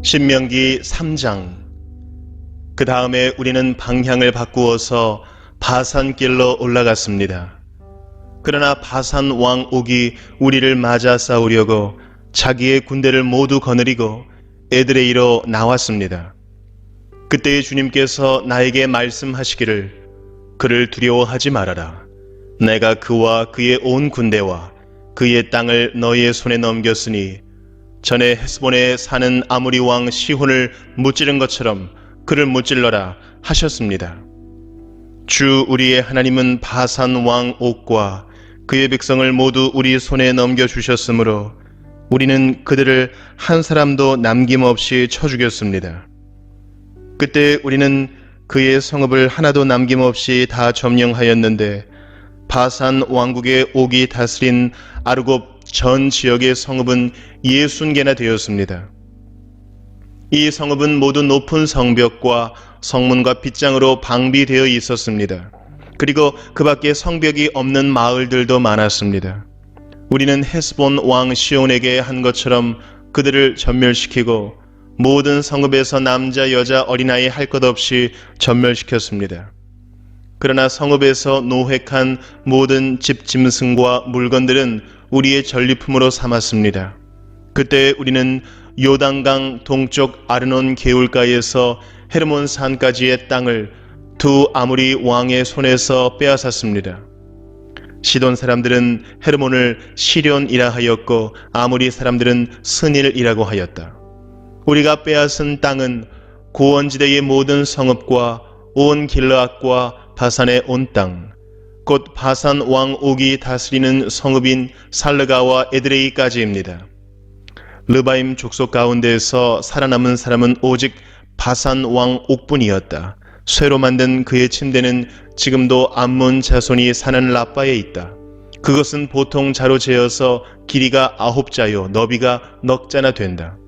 신명기 3장. 그 다음에 우리는 방향을 바꾸어서 바산길로 올라갔습니다. 그러나 바산 왕 옥이 우리를 맞아 싸우려고 자기의 군대를 모두 거느리고 에드레이로 나왔습니다. 그때 주님께서 나에게 말씀하시기를 그를 두려워하지 말아라. 내가 그와 그의 온 군대와 그의 땅을 너희의 손에 넘겼으니 전에 헤스본에 사는 아모리 왕 시혼을 무찌른 것처럼 그를 무찔러라 하셨습니다. 주 우리의 하나님은 바산 왕 옥과 그의 백성을 모두 우리 손에 넘겨주셨으므로 우리는 그들을 한 사람도 남김없이 쳐 죽였습니다. 그때 우리는 그의 성읍을 하나도 남김없이 다 점령하였는데 바산 왕국의 옥이 다스린 아르곱 전 지역의 성읍은 60개나 되었습니다. 이 성읍은 모두 높은 성벽과 성문과 빗장으로 방비되어 있었습니다. 그리고 그 밖에 성벽이 없는 마을들도 많았습니다. 우리는 헤스본 왕 시온에게 한 것처럼 그들을 전멸시키고 모든 성읍에서 남자 여자 어린아이 할 것 없이 전멸시켰습니다. 그러나 성읍에서 노획한 모든 집 짐승과 물건들은 우리의 전리품으로 삼았습니다. 그때 우리는 요단강 동쪽 아르논 개울가에서 헤르몬 산까지의 땅을 두 아모리 왕의 손에서 빼앗았습니다. 시돈 사람들은 헤르몬을 시련이라 하였고 아모리 사람들은 스닐이라고 하였다. 우리가 빼앗은 땅은 고원지대의 모든 성읍과 온 길르앗과 바산의 온 땅, 곧 바산 왕 옥이 다스리는 성읍인 살르가와 에드레이까지입니다. 르바임 족속 가운데에서 살아남은 사람은 오직 바산 왕 옥뿐이었다. 쇠로 만든 그의 침대는 지금도 암몬 자손이 사는 라빠에 있다. 그것은 보통 자로 재어서 길이가 9자요 너비가 넉 자나 된다.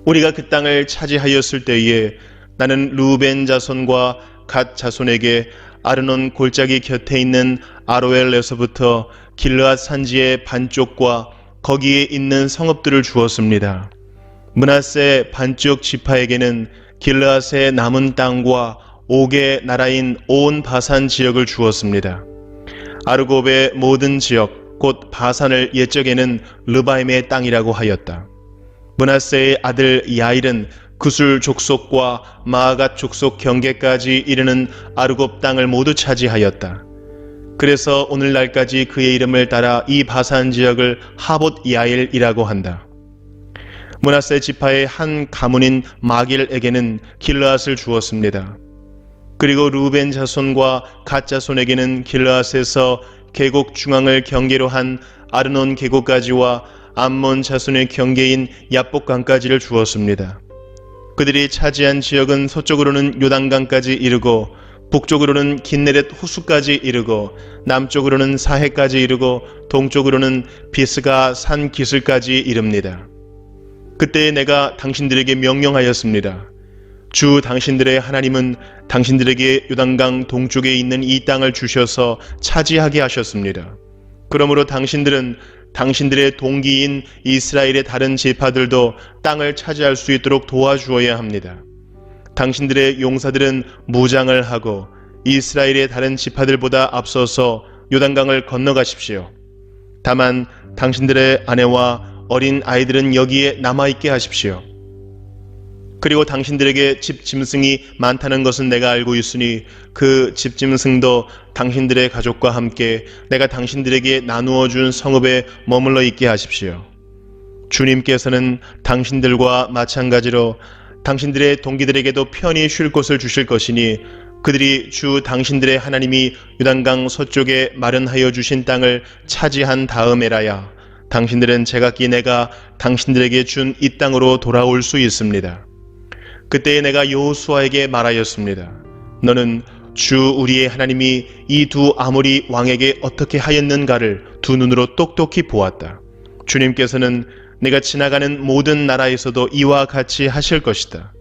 우리가 그 땅을 차지하였을 때에 나는 루벤 자손과 갓 자손에게 아르논 골짜기 곁에 있는 아로엘에서부터 길르앗 산지의 반쪽과 거기에 있는 성읍들을 주었습니다. 므낫세 반쪽 지파에게는 길르앗의 남은 땅과 옥의 나라인 온 바산 지역을 주었습니다. 아르곱의 모든 지역 곧 바산을 옛적에는 르바임의 땅이라고 하였다. 므낫세의 아들 야일은 구술 족속과 마아갓 족속 경계까지 이르는 아르곱 땅을 모두 차지하였다. 그래서 오늘날까지 그의 이름을 따라 이 바산 지역을 하봇 야일이라고 한다. 므낫세 지파의 한 가문인 마길에게는 길르앗을 주었습니다. 그리고 루벤 자손과 갓 자손에게는 길르앗에서 계곡 중앙을 경계로 한 아르논 계곡까지와 암몬 자손의 경계인 야복강까지를 주었습니다. 그들이 차지한 지역은 서쪽으로는 요단강까지 이르고 북쪽으로는 긴네렛 호수까지 이르고 남쪽으로는 사해까지 이르고 동쪽으로는 비스가 산 기슭까지 이릅니다. 그때 내가 당신들에게 명령하였습니다. 주 당신들의 하나님은 당신들에게 요단강 동쪽에 있는 이 땅을 주셔서 차지하게 하셨습니다. 그러므로 당신들은 당신들의 동기인 이스라엘의 다른 지파들도 땅을 차지할 수 있도록 도와주어야 합니다. 당신들의 용사들은 무장을 하고 이스라엘의 다른 지파들보다 앞서서 요단강을 건너가십시오. 다만 당신들의 아내와 어린 아이들은 여기에 남아있게 하십시오. 그리고 당신들에게 집 짐승이 많다는 것은 내가 알고 있으니 그 집 짐승도 당신들의 가족과 함께 내가 당신들에게 나누어 준 성읍에 머물러 있게 하십시오. 주님께서는 당신들과 마찬가지로 당신들의 동기들에게도 편히 쉴 곳을 주실 것이니 그들이 주 당신들의 하나님이 요단강 서쪽에 마련하여 주신 땅을 차지한 다음에라야 당신들은 제각기 내가 당신들에게 준 이 땅으로 돌아올 수 있습니다. 그때 내가 여호수아에게 말하였습니다. 너는 주 우리의 하나님이 이 두 아모리 왕에게 어떻게 하였는가를 두 눈으로 똑똑히 보았다. 주님께서는 내가 지나가는 모든 나라에서도 이와 같이 하실 것이다.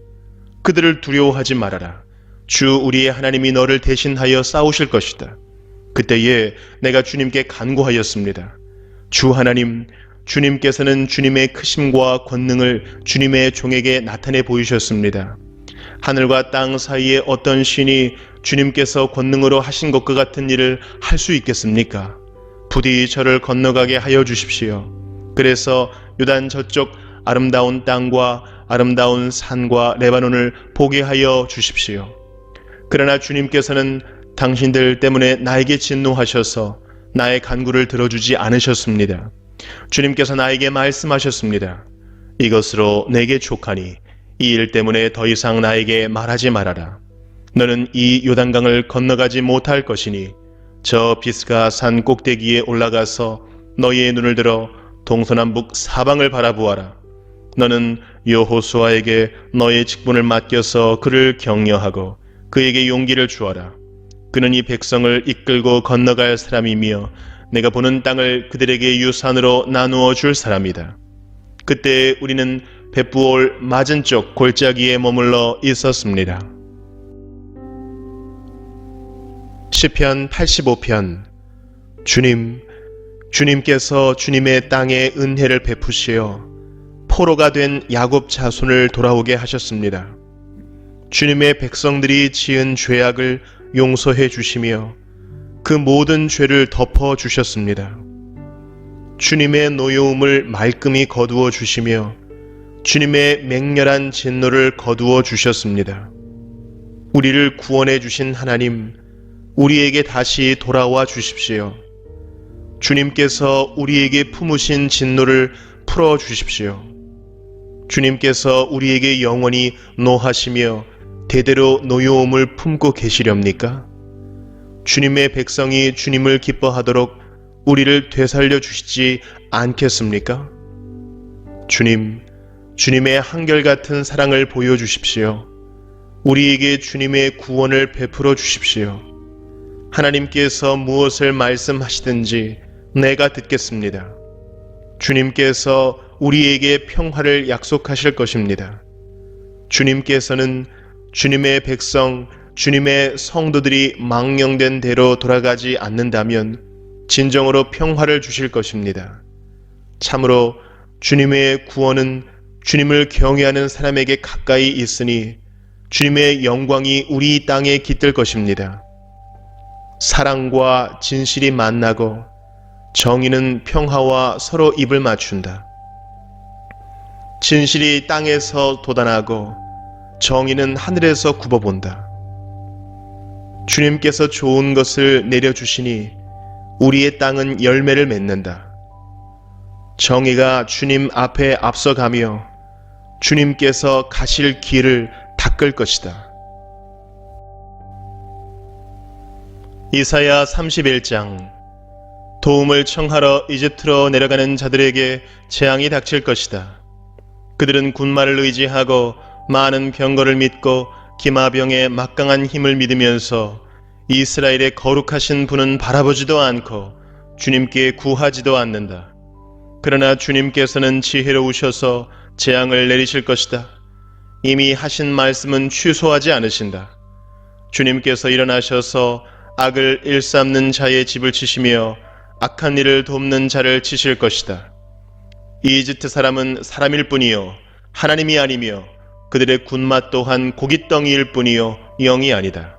그들을 두려워하지 말아라. 주 우리의 하나님이 너를 대신하여 싸우실 것이다. 그때에 내가 주님께 간구하였습니다. 주 하나님, 주님께서는 주님의 크심과 권능을 주님의 종에게 나타내 보이셨습니다. 하늘과 땅 사이에 어떤 신이 주님께서 권능으로 하신 것과 같은 일을 할 수 있겠습니까? 부디 저를 건너가게 하여 주십시오. 그래서 요단 저쪽 아름다운 땅과 아름다운 산과 레바논을 보게 하여 주십시오. 그러나 주님께서는 당신들 때문에 나에게 진노하셔서 나의 간구를 들어주지 않으셨습니다. 주님께서 나에게 말씀하셨습니다. 이것으로 내게 족하니 이 일 때문에 더 이상 나에게 말하지 말아라. 너는 이 요단강을 건너가지 못할 것이니 저 비스가 산 꼭대기에 올라가서 너희의 눈을 들어 동서남북 사방을 바라보아라. 너는 여호수아에게 너의 직분을 맡겨서 그를 격려하고 그에게 용기를 주어라. 그는 이 백성을 이끌고 건너갈 사람이며 내가 보는 땅을 그들에게 유산으로 나누어 줄 사람이다. 그때 우리는 벳부올 맞은쪽 골짜기에 머물러 있었습니다. 시편 85편. 주님께서 주님의 땅에 은혜를 베푸시어 포로가 된 야곱 자손을 돌아오게 하셨습니다. 주님의 백성들이 지은 죄악을 용서해 주시며 그 모든 죄를 덮어 주셨습니다. 주님의 노여움을 말끔히 거두어 주시며 주님의 맹렬한 진노를 거두어 주셨습니다. 우리를 구원해 주신 하나님, 우리에게 다시 돌아와 주십시오. 주님께서 우리에게 품으신 진노를 풀어 주십시오. 주님께서 우리에게 영원히 노하시며 대대로 노여움을 품고 계시렵니까? 주님의 백성이 주님을 기뻐하도록 우리를 되살려 주시지 않겠습니까? 주님의 한결같은 사랑을 보여주십시오. 우리에게 주님의 구원을 베풀어 주십시오. 하나님께서 무엇을 말씀하시든지 내가 듣겠습니다. 주님께서 우리에게 평화를 약속하실 것입니다. 주님께서는 주님의 백성, 주님의 성도들이 망령된 대로 돌아가지 않는다면 진정으로 평화를 주실 것입니다. 참으로 주님의 구원은 주님을 경외하는 사람에게 가까이 있으니 주님의 영광이 우리 땅에 깃들 것입니다. 사랑과 진실이 만나고 정의는 평화와 서로 입을 맞춘다. 진실이 땅에서 돋아나고 정의는 하늘에서 굽어본다. 주님께서 좋은 것을 내려주시니 우리의 땅은 열매를 맺는다. 정의가 주님 앞에 앞서가며 주님께서 가실 길을 닦을 것이다. 이사야 31장. 도움을 청하러 이집트로 내려가는 자들에게 재앙이 닥칠 것이다. 그들은 군마를 의지하고 많은 병거를 믿고 기마병의 막강한 힘을 믿으면서 이스라엘의 거룩하신 분은 바라보지도 않고 주님께 구하지도 않는다. 그러나 주님께서는 지혜로우셔서 재앙을 내리실 것이다. 이미 하신 말씀은 취소하지 않으신다. 주님께서 일어나셔서 악을 일삼는 자의 집을 치시며 악한 일을 돕는 자를 치실 것이다. 이집트 사람은 사람일 뿐이요 하나님이 아니며 그들의 군마 또한 고깃덩이일 뿐이요 영이 아니다.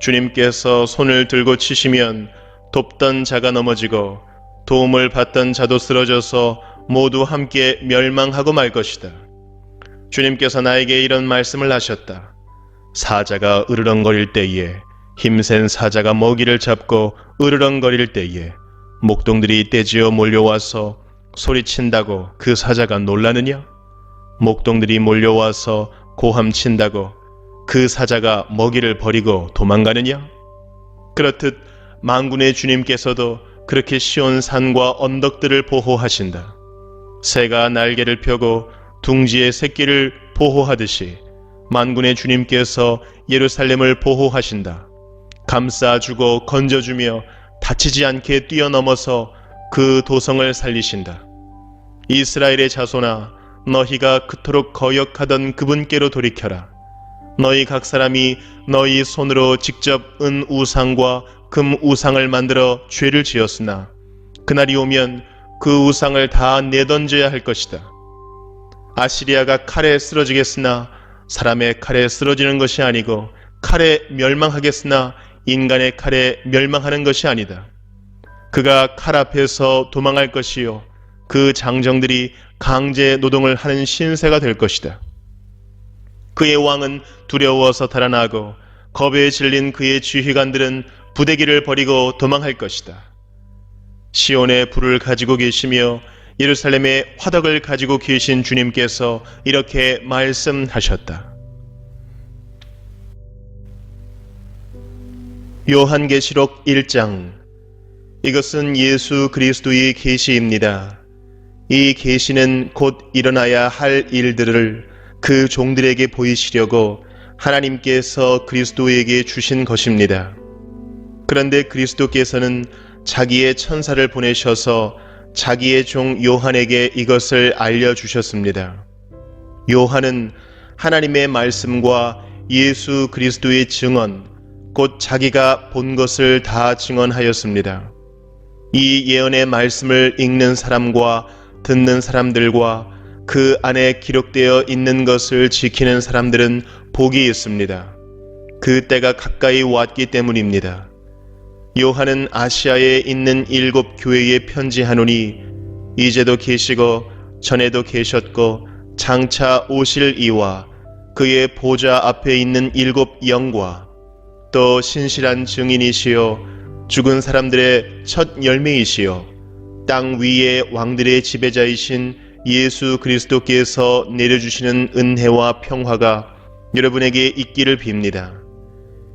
주님께서 손을 들고 치시면 돕던 자가 넘어지고 도움을 받던 자도 쓰러져서 모두 함께 멸망하고 말 것이다. 주님께서 나에게 이런 말씀을 하셨다. 사자가 으르렁거릴 때에, 힘센 사자가 먹이를 잡고 으르렁거릴 때에 목동들이 떼지어 몰려와서 소리친다고 그 사자가 놀라느냐? 목동들이 몰려와서 고함친다고 그 사자가 먹이를 버리고 도망가느냐? 그렇듯 만군의 주님께서도 그렇게 시온 산과 언덕들을 보호하신다. 새가 날개를 펴고 둥지의 새끼를 보호하듯이 만군의 주님께서 예루살렘을 보호하신다. 감싸주고 건져주며 다치지 않게 뛰어넘어서 그 도성을 살리신다. 이스라엘의 자손아, 너희가 그토록 거역하던 그분께로 돌이켜라. 너희 각 사람이 너희 손으로 직접 은 우상과 금 우상을 만들어 죄를 지었으나 그날이 오면 그 우상을 다 내던져야 할 것이다. 아시리아가 칼에 쓰러지겠으나 사람의 칼에 쓰러지는 것이 아니고 칼에 멸망하겠으나 인간의 칼에 멸망하는 것이 아니다. 그가 칼 앞에서 도망할 것이요 그 장정들이 강제 노동을 하는 신세가 될 것이다. 그의 왕은 두려워서 달아나고 겁에 질린 그의 지휘관들은 부대기를 버리고 도망할 것이다. 시온의 불을 가지고 계시며 예루살렘의 화덕을 가지고 계신 주님께서 이렇게 말씀하셨다. 요한계시록 1장. 이것은 예수 그리스도의 계시입니다. 이 계시는 곧 일어나야 할 일들을 그 종들에게 보이시려고 하나님께서 그리스도에게 주신 것입니다. 그런데 그리스도께서는 자기의 천사를 보내셔서 자기의 종 요한에게 이것을 알려주셨습니다. 요한은 하나님의 말씀과 예수 그리스도의 증언, 곧 자기가 본 것을 다 증언하였습니다. 이 예언의 말씀을 읽는 사람과 듣는 사람들과 그 안에 기록되어 있는 것을 지키는 사람들은 복이 있습니다. 그 때가 가까이 왔기 때문입니다. 요한은 아시아에 있는 7 교회에 편지하노니 이제도 계시고 전에도 계셨고 장차 오실 이와 그의 보좌 앞에 있는 7 영과 또 신실한 증인이시요 죽은 사람들의 첫 열매이시요 땅 위의 왕들의 지배자이신 예수 그리스도께서 내려주시는 은혜와 평화가 여러분에게 있기를 빕니다.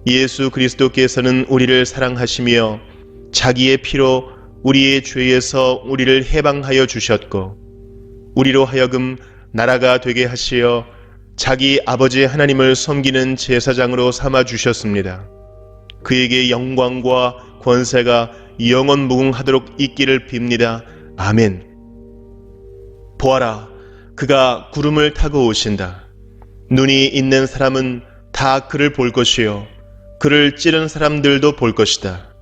예수 그리스도께서는 우리를 사랑하시며 자기의 피로 우리의 죄에서 우리를 해방하여 주셨고 우리로 하여금 나라가 되게 하시어 자기 아버지 하나님을 섬기는 제사장으로 삼아 주셨습니다. 그에게 영광과 권세가 영원 무궁하도록 있기를 빕니다. 아멘. 보아라, 그가 구름을 타고 오신다. 눈이 있는 사람은 다 그를 볼 것이요 그를 찌른 사람들도 볼 것이다.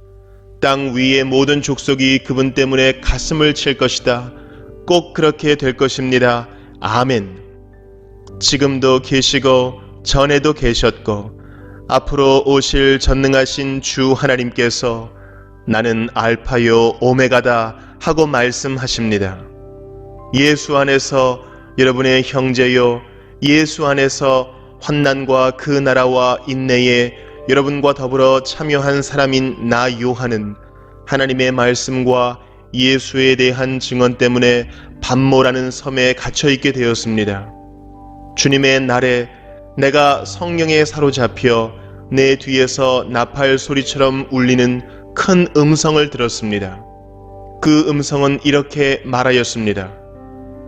땅 위의 모든 족속이 그분 때문에 가슴을 칠 것이다. 꼭 그렇게 될 것입니다. 아멘. 지금도 계시고 전에도 계셨고 앞으로 오실 전능하신 주 하나님께서 나는 알파요 오메가다 하고 말씀하십니다. 예수 안에서 여러분의 형제요 예수 안에서 환난과 그 나라와 인내에 여러분과 더불어 참여한 사람인 나 요한은 하나님의 말씀과 예수에 대한 증언 때문에 반모라는 섬에 갇혀있게 되었습니다. 주님의 날에 내가 성령에 사로잡혀 내 뒤에서 나팔 소리처럼 울리는 큰 음성을 들었습니다. 그 음성은 이렇게 말하였습니다.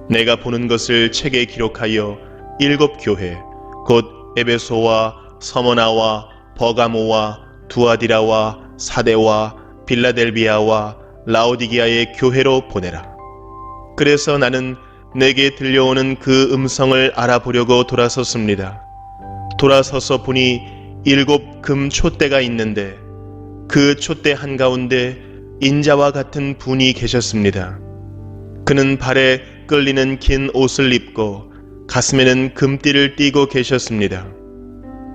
내가 보는 것을 책에 기록하여 7 교회 곧 에베소와 서머나와 버가모와 두아디라와 사데와 빌라델비아와 라오디게아의 교회로 보내라. 그래서 나는 내게 들려오는 그 음성을 알아보려고 돌아섰습니다. 돌아서서 보니 7 금 촛대가 있는데 그 촛대 한가운데 인자와 같은 분이 계셨습니다. 그는 발에 끌리는 긴 옷을 입고 가슴에는 금띠를 띠고 계셨습니다.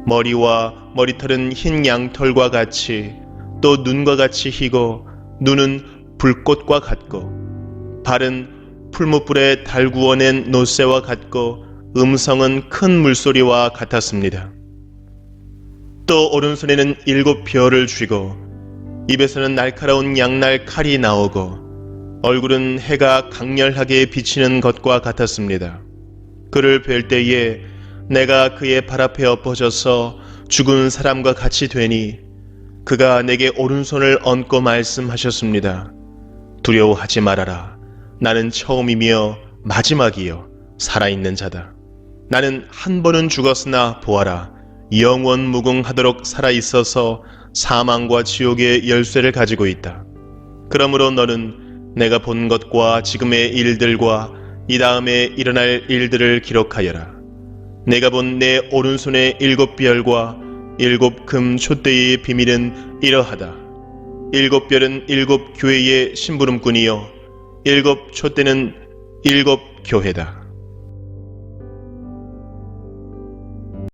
머리와 머리털은 흰 양털과 같이 또 눈과 같이 희고 눈은 불꽃과 같고 발은 풀무불에 달구어낸 노새와 같고 음성은 큰 물소리와 같았습니다. 또 오른손에는 7 별을 쥐고 입에서는 날카로운 양날 칼이 나오고 얼굴은 해가 강렬하게 비치는 것과 같았습니다. 그를 뵐 때에 내가 그의 발 앞에 엎어져서 죽은 사람과 같이 되니 그가 내게 오른손을 얹고 말씀하셨습니다. 두려워하지 말아라. 나는 처음이며 마지막이요 살아있는 자다. 나는 한 번은 죽었으나 보아라 영원 무궁하도록 살아있어서 사망과 지옥의 열쇠를 가지고 있다. 그러므로 너는 내가 본 것과 지금의 일들과 이 다음에 일어날 일들을 기록하여라. 내가 본 내 오른손의 7 별과 7 금 촛대의 비밀은 이러하다. 7 별은 7 교회의 심부름꾼이요 일곱 촛대는 일곱 교회다.